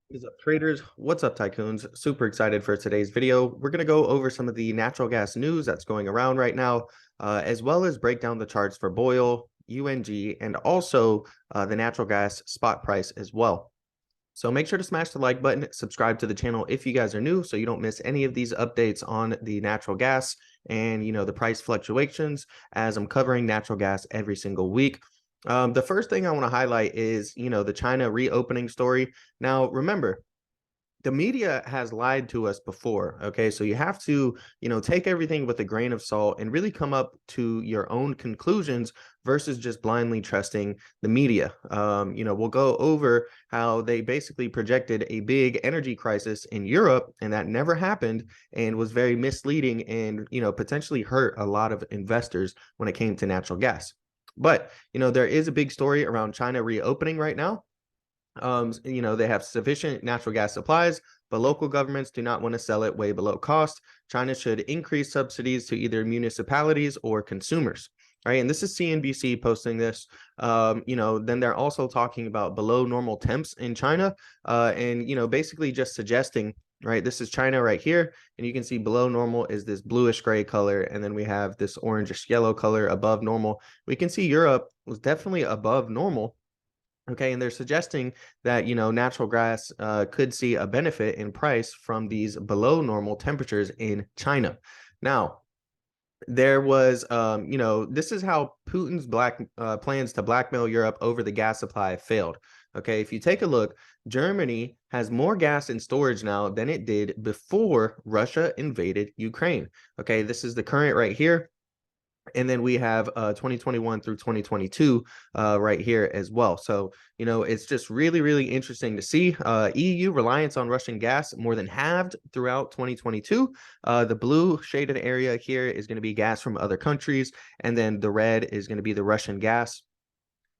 What is up, traders? What's up, tycoons? Super excited for today's video. We're going to go over some of the natural gas news that's going around right now, as well as break down the charts for oil, UNG, and also the natural gas spot price as well. So make sure to smash the like button, subscribe to the channel if you guys are new so you don't miss any of these updates on the natural gas and, the price fluctuations as I'm covering natural gas every single week. The first thing I want to highlight is, the China reopening story. Now, remember, the media has lied to us before. Okay. So you have to, take everything with a grain of salt and really come up to your own conclusions versus just blindly trusting the media. We'll go over how they basically projected a big energy crisis in Europe, and that never happened and was very misleading and, potentially hurt a lot of investors when it came to natural gas. But, there is a big story around China reopening right now. They have sufficient natural gas supplies, but local governments do not want to sell it way below cost. China should increase subsidies to either municipalities or consumers. Right. And this is CNBC posting this. Then they're also talking about below normal temps in China. And, basically just suggesting, right, this is China right here. And you can see below normal is this bluish gray color. And then we have this orangish yellow color above normal. We can see Europe was definitely above normal. Okay, and they're suggesting that, natural gas could see a benefit in price from these below normal temperatures in China. Now, there was, this is how Putin's plans to blackmail Europe over the gas supply failed. Okay, if you take a look, Germany has more gas in storage now than it did before Russia invaded Ukraine. Okay, this is the current right here. And then we have 2021 through 2022 right here as well. So, it's just really, really interesting to see. EU reliance on Russian gas more than halved throughout 2022. The blue shaded area here is going to be gas from other countries. And then the red is going to be the Russian gas.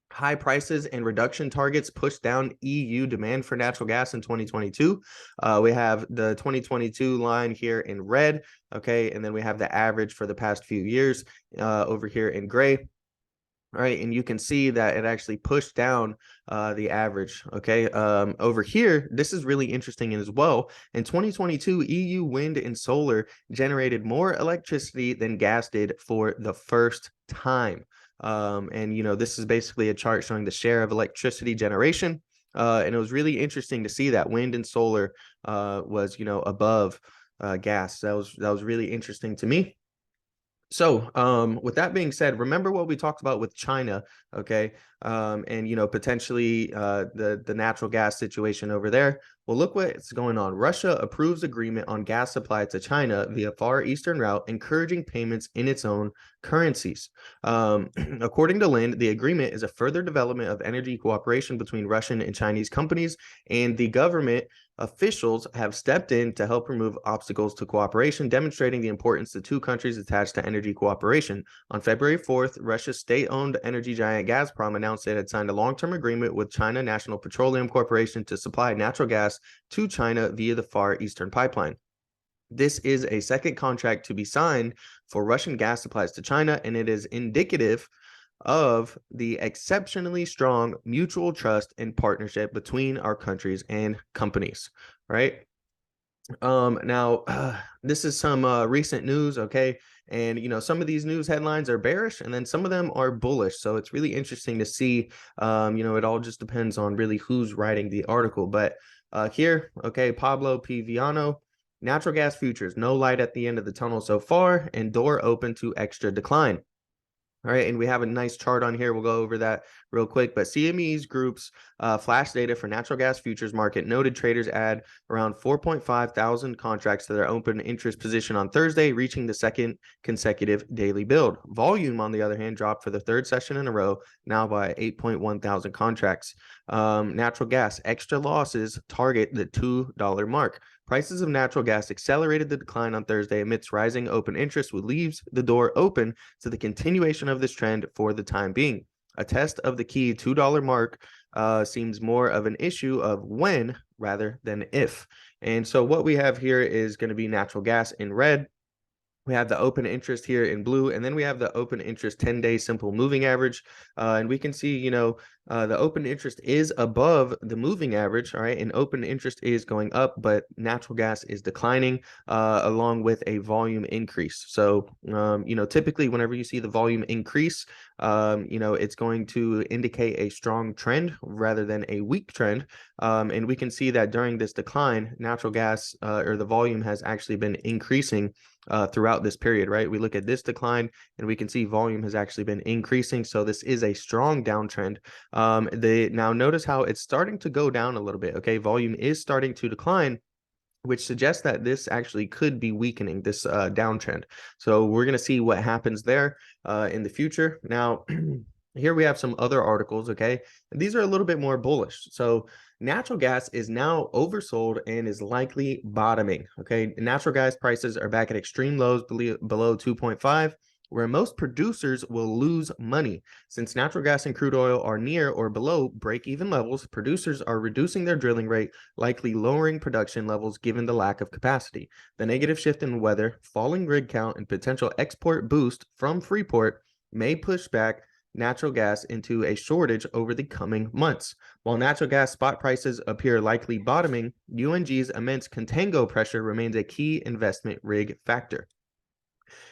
High prices and reduction targets pushed down EU demand for natural gas in 2022. We have the 2022 line here in red, okay, and then we have the average for the past few years over here in gray. All right, and you can see that it actually pushed down the average. Okay, over here, this is really interesting as well. In 2022, EU wind and solar generated more electricity than gas did for the first time. And this is basically a chart showing the share of electricity generation. And it was really interesting to see that wind and solar was above gas. That was really interesting to me. So, with that being said, remember what we talked about with China, okay? And potentially the natural gas situation over there. Well, look what's going on. Russia approves agreement on gas supply to China via Far Eastern route, encouraging payments in its own currencies. According to Lind, the agreement is a further development of energy cooperation between Russian and Chinese companies, and the government officials have stepped in to help remove obstacles to cooperation, demonstrating the importance the two countries attach to energy cooperation. On February 4th, Russia's state-owned energy giant Gazprom announced it had signed a long-term agreement with China National Petroleum Corporation to supply natural gas to China via the Far Eastern Pipeline. This is a second contract to be signed for Russian gas supplies to China, and it is indicative of the exceptionally strong mutual trust and partnership between our countries and companies, right? Now, this is some recent news, okay? And, some of these news headlines are bearish and then some of them are bullish. So it's really interesting to see, it all just depends on really who's writing the article. But here, okay, Pablo P. Viano, natural gas futures, no light at the end of the tunnel so far and door open to extra decline. All right, and we have a nice chart on here. We'll go over that real quick. But CME's group's flash data for natural gas futures market noted traders add around 4.5 thousand contracts to their open interest position on Thursday, reaching the second consecutive daily build. Volume, on the other hand, dropped for the third session in a row, now by 8.1 thousand contracts. Natural gas extra losses target the $2 mark. Prices of natural gas accelerated the decline on Thursday amidst rising open interest, which leaves the door open to the continuation of this trend for the time being. A test of the key $2 mark seems more of an issue of when rather than if. And so what we have here is going to be natural gas in red. We have the open interest here in blue, and then we have the open interest 10-day simple moving average. And we can see, The open interest is above the moving average, all right, and open interest is going up, but natural gas is declining along with a volume increase. So, typically whenever you see the volume increase, it's going to indicate a strong trend rather than a weak trend. And we can see that during this decline, natural gas or the volume has actually been increasing throughout this period, right? We look at this decline and we can see volume has actually been increasing. So this is a strong downtrend. Now notice how it's starting to go down a little bit. Okay, volume is starting to decline, which suggests that this actually could be weakening this downtrend. So we're going to see what happens there in the future. Now, here we have some other articles, okay? And these are a little bit more bullish. So natural gas is now oversold and is likely bottoming, okay? Natural gas prices are back at extreme lows below 2.5, where most producers will lose money. Since natural gas and crude oil are near or below break-even levels, producers are reducing their drilling rate, likely lowering production levels given the lack of capacity. The negative shift in weather, falling rig count, and potential export boost from Freeport may push back natural gas into a shortage over the coming months. While natural gas spot prices appear likely bottoming, UNG's immense contango pressure remains a key investment rig factor.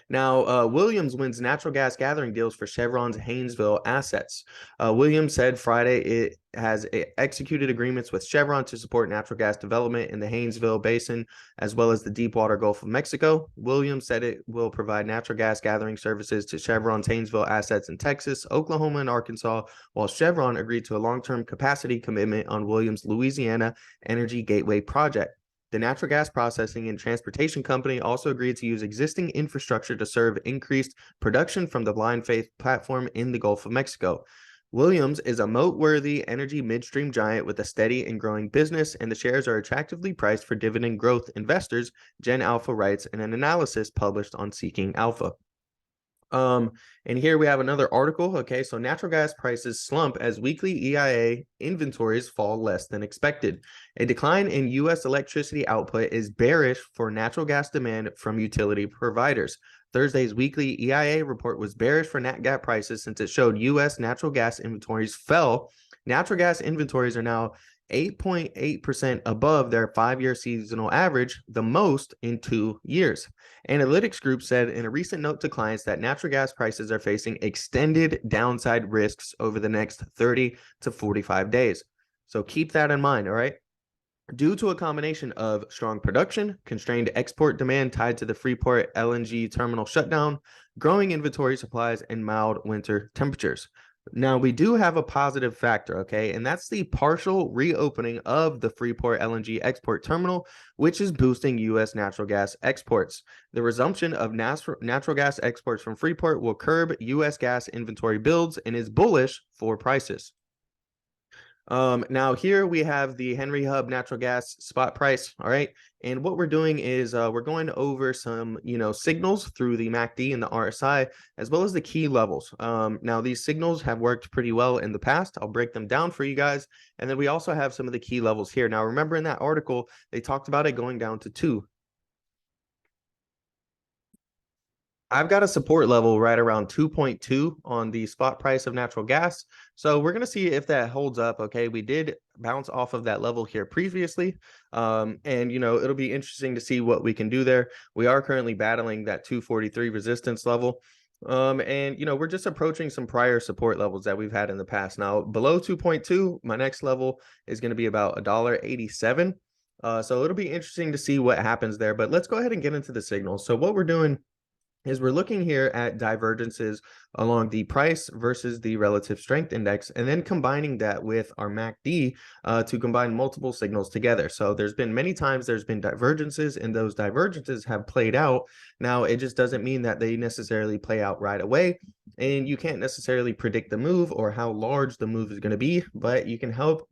Now, Williams wins natural gas gathering deals for Chevron's Haynesville assets. Williams said Friday it has executed agreements with Chevron to support natural gas development in the Haynesville Basin, as well as the deepwater Gulf of Mexico. Williams said it will provide natural gas gathering services to Chevron's Haynesville assets in Texas, Oklahoma, and Arkansas, while Chevron agreed to a long-term capacity commitment on Williams' Louisiana Energy Gateway project. The natural gas processing and transportation company also agreed to use existing infrastructure to serve increased production from the Blind Faith platform in the Gulf of Mexico. Williams is a moat-worthy energy midstream giant with a steady and growing business, and the shares are attractively priced for dividend growth investors, Gen Alpha writes in an analysis published on Seeking Alpha. And here we have another article. Okay, so natural gas prices slump as weekly EIA inventories fall less than expected. A decline in U.S. electricity output is bearish for natural gas demand from utility providers. Thursday's weekly EIA report was bearish for nat gas prices since it showed U.S. natural gas inventories fell. Natural gas inventories are now 8.8% above their 5-year seasonal average, the most in 2 years. Analytics Group said in a recent note to clients that natural gas prices are facing extended downside risks over the next 30 to 45 days. So keep that in mind, all right? Due to a combination of strong production, constrained export demand tied to the Freeport LNG terminal shutdown, growing inventory supplies, and mild winter temperatures. Now, we do have a positive factor, okay, and that's the partial reopening of the Freeport LNG export terminal, which is boosting U.S. natural gas exports. The resumption of natural gas exports from Freeport will curb U.S. gas inventory builds and is bullish for prices. Now here we have the Henry Hub natural gas spot price. All right. And what we're doing is we're going over some, signals through the MACD and the RSI, as well as the key levels. Now these signals have worked pretty well in the past. I'll break them down for you guys. And then we also have some of the key levels here. Now, remember in that article, they talked about it going down to 2. I've got a support level right around 2.2 on the spot price of natural gas. So we're going to see if that holds up. Okay, we did bounce off of that level here previously. And, it'll be interesting to see what we can do there. We are currently battling that 243 resistance level. And, we're just approaching some prior support levels that we've had in the past. Now, below 2.2, my next level is going to be about $1.87. So it'll be interesting to see what happens there. But let's go ahead and get into the signals. So what we're doing is we're looking here at divergences along the price versus the relative strength index, and then combining that with our MACD to combine multiple signals together. So there's been many times there's been divergences, and those divergences have played out. Now, it just doesn't mean that they necessarily play out right away, and you can't necessarily predict the move or how large the move is going to be, but you can help,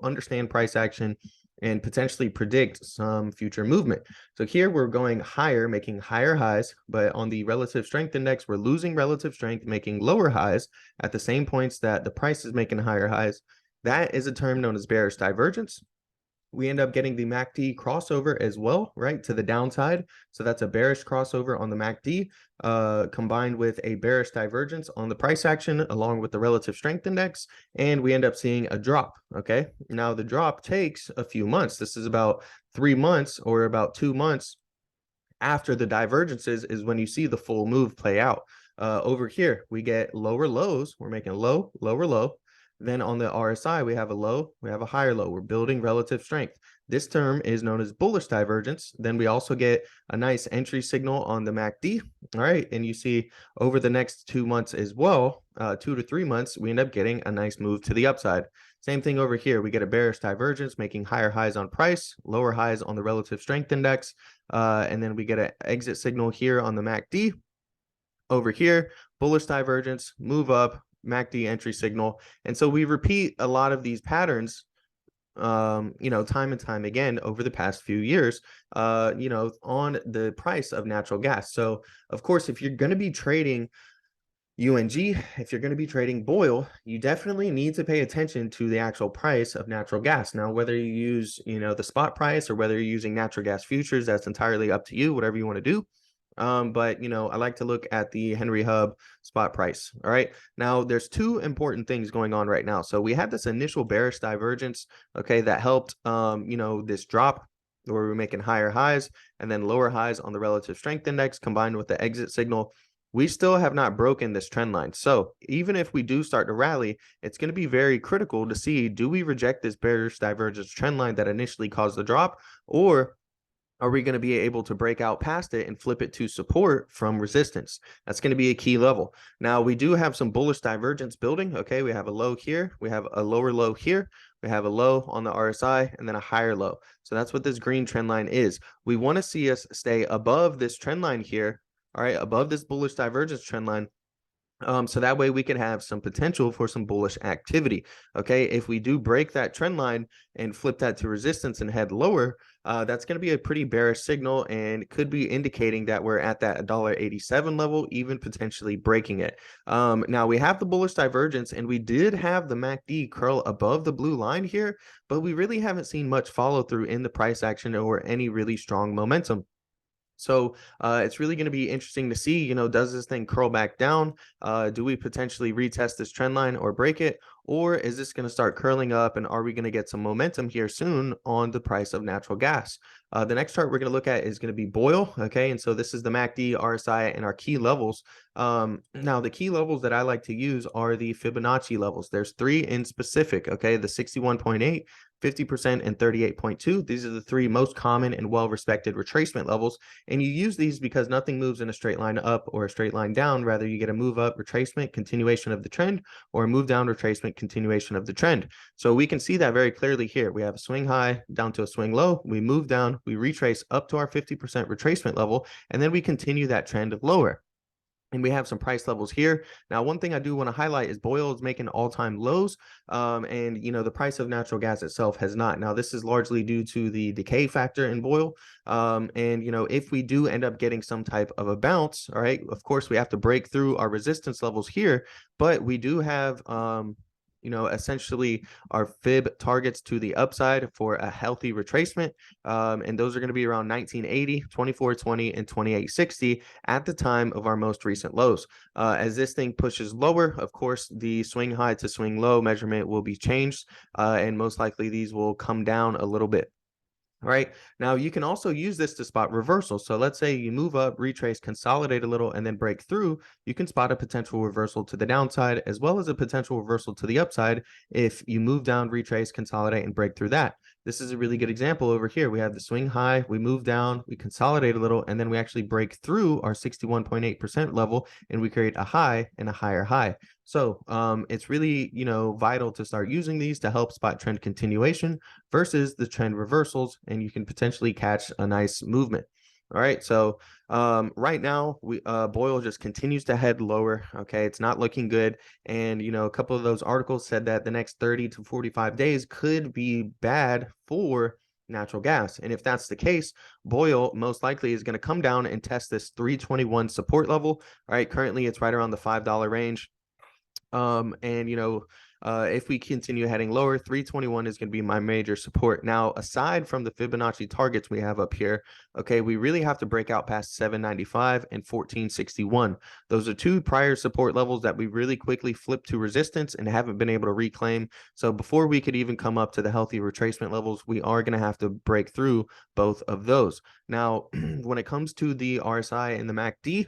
understand price action and potentially predict some future movement. So here we're going higher, making higher highs, but on the relative strength index, we're losing relative strength, making lower highs at the same points that the price is making higher highs. That is a term known as bearish divergence. we end up getting the MACD crossover as well, right, to the downside. So that's a bearish crossover on the MACD, combined with a bearish divergence on the price action along with the relative strength index, and we end up seeing a drop. Okay, now the drop takes a few months. This is about 3 months or about 2 months after the divergences is when you see the full move play out. Over here, we get lower lows. We're making low, lower low. Then on the RSI, we have a low, we have a higher low. We're building relative strength. This term is known as bullish divergence. Then we also get a nice entry signal on the MACD. All right. And you see over the next 2 months as well, 2 to 3 months, we end up getting a nice move to the upside. Same thing over here. We get a bearish divergence, making higher highs on price, lower highs on the relative strength index. And then we get an exit signal here on the MACD. Over here, bullish divergence, move up, MACD entry signal. And so we repeat a lot of these patterns, time and time again over the past few years, on the price of natural gas. So of course, if you're going to be trading UNG, if you're going to be trading oil, you definitely need to pay attention to the actual price of natural gas. Now, whether you use, the spot price or whether you're using natural gas futures, that's entirely up to you, whatever you want to do. But I like to look at the Henry Hub spot price. All right. Now there's two important things going on right now. So we had this initial bearish divergence, okay, that helped this drop where we're making higher highs and then lower highs on the relative strength index combined with the exit signal. We still have not broken this trend line. So even if we do start to rally, it's going to be very critical to see, do we reject this bearish divergence trend line that initially caused the drop, or are we going to be able to break out past it and flip it to support from resistance? That's going to be a key level. Now, we do have some bullish divergence building. Okay, we have a low here. We have a lower low here. We have a low on the RSI and then a higher low. So that's what this green trend line is. We want to see us stay above this trend line here. All right, above this bullish divergence trend line. So that way we can have some potential for some bullish activity. Okay, if we do break that trend line and flip that to resistance and head lower, that's going to be a pretty bearish signal and could be indicating that we're at that $1.87 level, even potentially breaking it. Now we have the bullish divergence and we did have the MACD curl above the blue line here, but we really haven't seen much follow through in the price action or any really strong momentum. So it's really going to be interesting to see, does this thing curl back down? Do we potentially retest this trend line or break it? Or is this going to start curling up, and are we going to get some momentum here soon on the price of natural gas? The next chart we're going to look at is going to be oil. Okay, and so this is the MACD, RSI, and our key levels. Now, the key levels that I like to use are the Fibonacci levels. There's three in specific. Okay, the 61.8, 50%, and 38.2. These are the three most common and well-respected retracement levels. And you use these because nothing moves in a straight line up or a straight line down. Rather, you get a move up, retracement, continuation of the trend, or a move down, retracement, continuation of the trend. So we can see that very clearly here. We have a swing high down to a swing low. We move down, we retrace up to our 50% retracement level, and then we continue that trend of lower. And we have some price levels here. Now, one thing I do want to highlight is oil is making all-time lows, and the price of natural gas itself has not. Now, this is largely due to the decay factor in oil. And if we do end up getting some type of a bounce, all right, of course we have to break through our resistance levels here, but we do have essentially our fib targets to the upside for a healthy retracement. And those are going to be around 1980, 2420, and 2860 at the time of our most recent lows. As this thing pushes lower, of course, the swing high to swing low measurement will be changed, and most likely these will come down a little bit. All right. Now you can also use this to spot reversal. So let's say you move up, retrace, consolidate a little, and then break through. You can spot a potential reversal to the downside as well as a potential reversal to the upside if you move down, retrace, consolidate, and break through that. This is a really good example over here. We have the swing high, we move down, we consolidate a little, and then we actually break through our 61.8% level, and we create a high and a higher high. So it's really, vital to start using these to help spot trend continuation versus the trend reversals, and you can potentially catch a nice movement. All right, so right now we oil just continues to head lower. Okay, it's not looking good, and a couple of those articles said that the next 30 to 45 days could be bad for natural gas. And if that's the case, oil most likely is going to come down and test this 321 support level. All right, currently it's right around the $5 range. And If we continue heading lower, 321 is going to be my major support. Now, aside from the Fibonacci targets we have up here, okay, we really have to break out past 795 and 1461. Those are two prior support levels that we really quickly flipped to resistance and haven't been able to reclaim. So before we could even come up to the healthy retracement levels, we are going to have to break through both of those. Now, when it comes to the RSI and the MACD,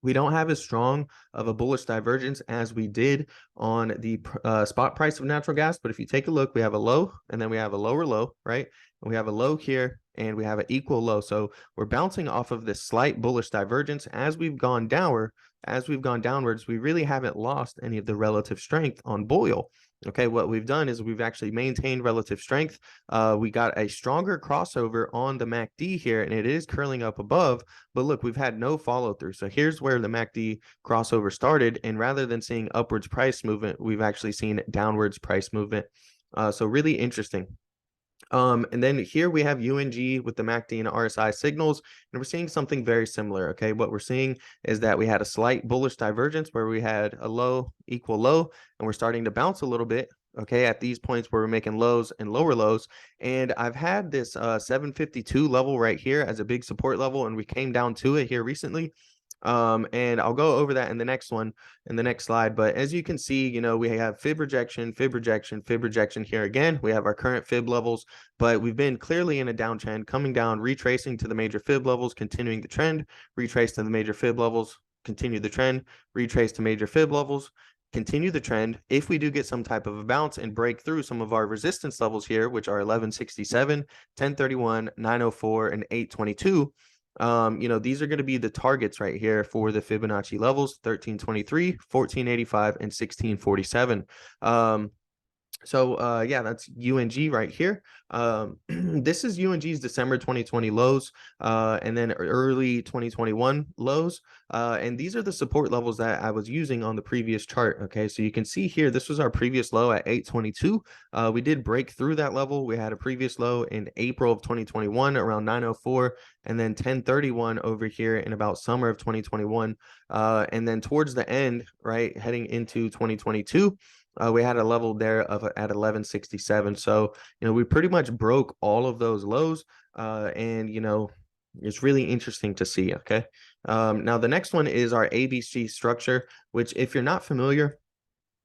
we don't have as strong of a bullish divergence as we did on the spot price of natural gas. But if you take a look, we have a low and then we have a lower low, right? And we have a low here and we have an equal low. So we're bouncing off of this slight bullish divergence. As we've gone downwards, we really haven't lost any of the relative strength on Boyle. Okay, what we've done is we've actually maintained relative strength. We got a stronger crossover on the MACD here, and it is curling up above. But look, we've had no follow through. So here's where the MACD crossover started. And rather than seeing upwards price movement, we've actually seen downwards price movement. So really interesting. And then here we have UNG with the MACD and RSI signals, and we're seeing something very similar. Okay, what we're seeing is that we had a slight bullish divergence where we had a low equal low, and we're starting to bounce a little bit. Okay, at these points where we're making lows and lower lows, and I've had this 752 level right here as a big support level, and we came down to it here recently. And I'll go over that in the next one, in the next slide. But as you can see, you know, we have fib rejection, fib rejection, fib rejection here again. We have our current fib levels, but we've been clearly in a downtrend, coming down, retracing to the major fib levels, continuing the trend, retrace to the major fib levels, continue the trend, retrace to major fib levels, continue the trend. If we do get some type of a bounce and break through some of our resistance levels here, which are 1167, 1031, 904, and 822, you know, these are going to be the targets right here for the Fibonacci levels: 1323, 1485, and 1647. Yeah, that's UNG right here. This is UNG's December 2020 lows, and then early 2021 lows. And these are the support levels that I was using on the previous chart. Okay, so you can see here, this was our previous low at 822. We did break through that level. We had a previous low in April of 2021 around 904, and then 1031 over here in about summer of 2021. And then towards the end, right, heading into 2022, we had a level there of at 1167. So, you know, we pretty much broke all of those lows. And, you know, it's really interesting to see. Okay. Now the next one is our ABC structure, which if you're not familiar,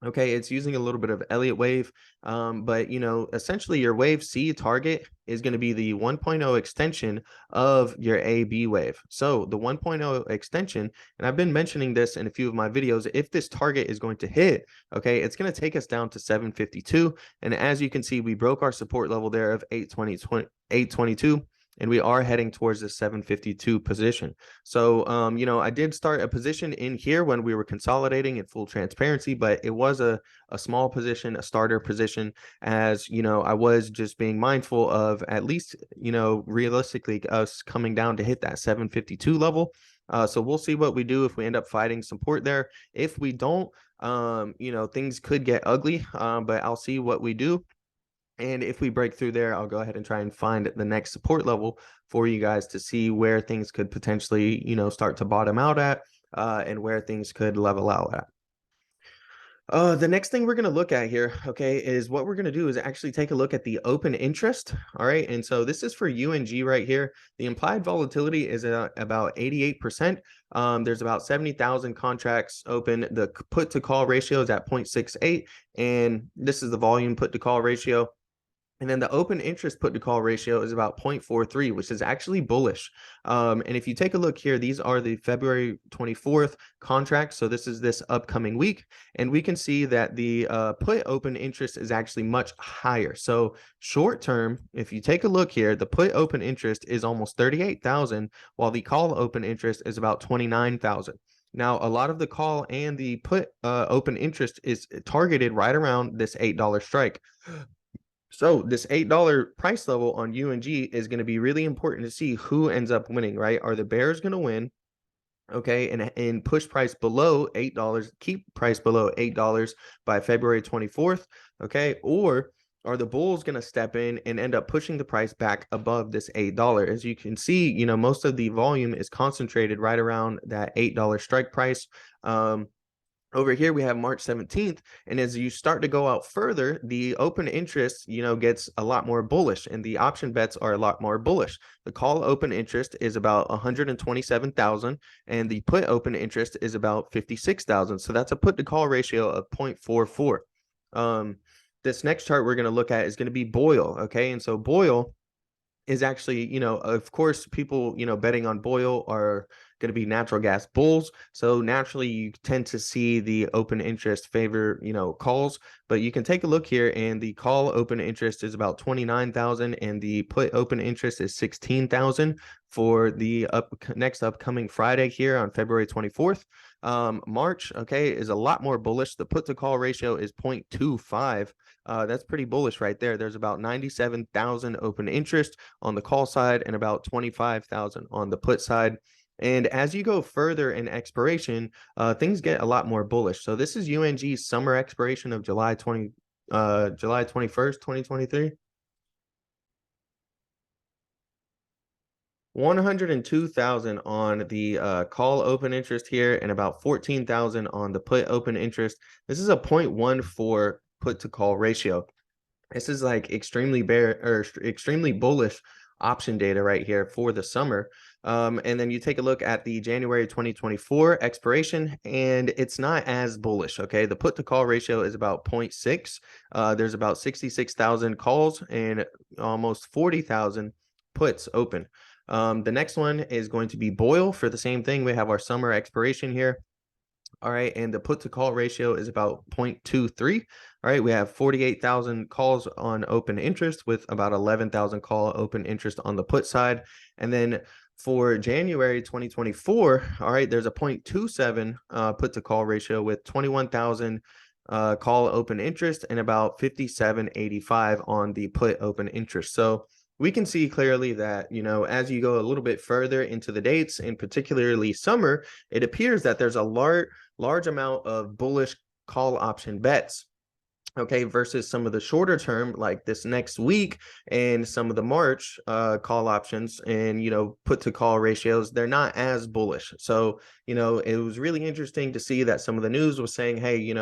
okay, it's using a little bit of Elliott wave, but you know, essentially your wave C target is going to be the 1.0 extension of your AB wave. So the 1.0 extension, and I've been mentioning this in a few of my videos, if this target is going to hit, okay, it's going to take us down to 752. And as you can see, we broke our support level there of 822. And we are heading towards the 752 position. So, you know, I did start a position in here when we were consolidating in full transparency, but it was a small position, a starter position, as, you know, I was just being mindful of at least, you know, realistically us coming down to hit that 752 level. So we'll see what we do if we end up fighting support there. If we don't, you know, things could get ugly, but I'll see what we do. And if we break through there, I'll go ahead and try and find the next support level for you guys to see where things could potentially, you know, start to bottom out at, and where things could level out at. The next thing we're going to look at here, okay, is what we're going to do is actually take a look at the open interest. All right. And so this is for UNG right here. The implied volatility is about 88%. There's about 70,000 contracts open. The put to call ratio is at 0.68. And this is the volume put to call ratio. And then the open interest put to call ratio is about 0.43, which is actually bullish. And if you take a look here, these are the February 24th contracts. So this is this upcoming week. And we can see that the put open interest is actually much higher. So short term, if you take a look here, the put open interest is almost 38,000, while the call open interest is about 29,000. Now, a lot of the call and the put open interest is targeted right around this $8 strike. So this $8 price level on UNG is going to be really important to see who ends up winning, right? Are the bears going to win? Okay, and push price below $8, keep price below $8 by February 24th, okay? Or are the bulls going to step in and end up pushing the price back above this $8? As you can see, you know, most of the volume is concentrated right around that $8 strike price. Over here, we have March 17th. And as you start to go out further, the open interest, gets a lot more bullish and the option bets are a lot more bullish. The call open interest is about 127,000 and the put open interest is about 56,000. So that's a put to call ratio of 0.44. This next chart we're going to look at is going to be Boyle. Okay. And so Boyle is actually, of course, people, betting on Boyle are going to be natural gas bulls. So naturally, you tend to see the open interest favor, calls. But you can take a look here, and the call open interest is about 29,000, and the put open interest is 16,000 for the next upcoming Friday here on February 24th. March, okay, is a lot more bullish. The put to call ratio is 0.25. That's pretty bullish right there. There's about 97,000 open interest on the call side and about 25,000 on the put side. And as you go further in expiration, things get a lot more bullish. So this is UNG's summer expiration of July 21st, 2023. 102,000 on the call open interest here and about 14,000 on the put open interest. This is a 0.14 put to call ratio. This is like extremely extremely bullish option data right here for the summer. And then you take a look at the January 2024 expiration, and it's not as bullish. Okay, the put to call ratio is about 0.6. There's about 66,000 calls and almost 40,000 puts open. The next one is going to be Boyle for the same thing. We have our summer expiration here. All right, and the put to call ratio is about 0.23. All right, we have 48,000 calls on open interest with about 11,000 call open interest on the put side. And then for January 2024, all right, there's a 0.27 put to call ratio with 21,000 call open interest and about 57.85 on the put open interest. So we can see clearly that, as you go a little bit further into the dates, and particularly summer, it appears that there's a large amount of bullish call option bets, okay, versus some of the shorter term, like this next week, and some of the March call options and, put to call ratios, they're not as bullish. So, it was really interesting to see that some of the news was saying, hey,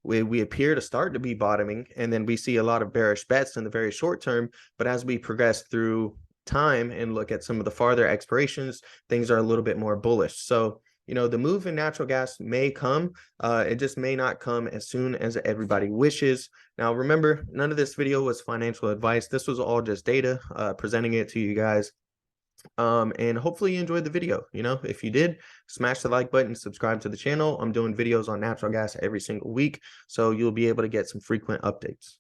we appear to start to be bottoming, and then we see a lot of bearish bets in the very short term. But as we progress through time and look at some of the farther expirations, things are a little bit more bullish. So, the move in natural gas may come. It just may not come as soon as everybody wishes. Now, remember, none of this video was financial advice. This was all just data, presenting it to you guys. And hopefully you enjoyed the video. If you did, smash the like button, subscribe to the channel. I'm doing videos on natural gas every single week, so you'll be able to get some frequent updates.